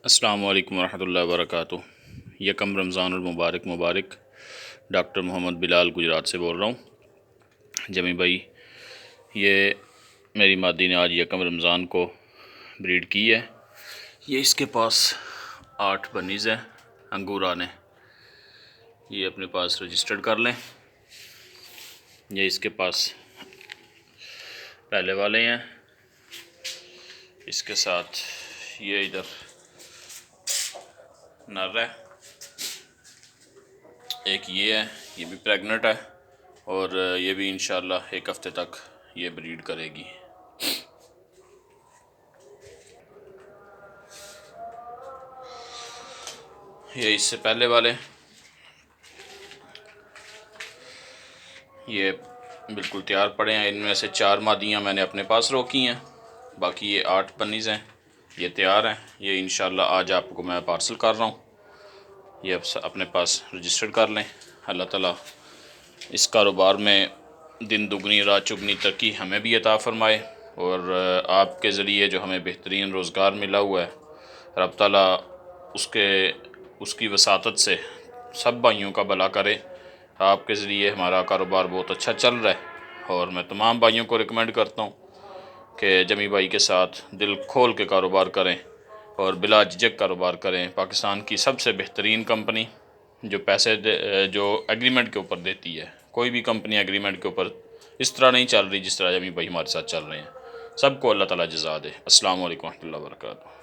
السلام علیکم ورحمۃ اللہ وبرکاتہ۔ یکم رمضان المبارک مبارک۔ ڈاکٹر محمد بلال گجرات سے بول رہا ہوں۔ جمی بھائی، یہ میری مادی نے آج یکم رمضان کو بریڈ کی ہے۔ یہ اس کے پاس 8 بنیز ہیں انگورا نے، یہ اپنے پاس رجسٹرڈ کر لیں۔ یہ اس کے پاس پہلے والے ہیں، اس کے ساتھ یہ ادھر نر ہے، ایک یہ ہے، یہ بھی پریگننٹ ہے، اور یہ بھی انشاءاللہ 1 ہفتے تک یہ بریڈ کرے گی۔ یہ اس سے پہلے والے، یہ بالکل تیار پڑے ہیں۔ ان میں سے 4 مادیاں میں نے اپنے پاس روکی ہیں، باقی یہ 8 بنیز ہیں، یہ تیار ہیں۔ یہ انشاءاللہ آج آپ کو میں پارسل کر رہا ہوں، یہ اپنے پاس رجسٹر کر لیں۔ اللہ تعالیٰ اس کاروبار میں دن دگنی رات چگنی ترقی ہمیں بھی عطا فرمائے، اور آپ کے ذریعے جو ہمیں بہترین روزگار ملا ہوا ہے، رب تعالیٰ اس کی وساطت سے سب بھائیوں کا بھلا کرے۔ آپ کے ذریعے ہمارا کاروبار بہت اچھا چل رہا ہے، اور میں تمام بھائیوں کو ریکمینڈ کرتا ہوں کہ جمی بھائی کے ساتھ دل کھول کے کاروبار کریں اور بلا جھجک کاروبار کریں۔ پاکستان کی سب سے بہترین کمپنی جو پیسے جو ایگریمنٹ کے اوپر دیتی ہے، کوئی بھی کمپنی ایگریمنٹ کے اوپر اس طرح نہیں چل رہی جس طرح جمی بھائی ہمارے ساتھ چل رہے ہیں۔ سب کو اللہ تعالیٰ جزا دے۔ السلام علیکم ورحمۃ اللہ وبرکاتہ۔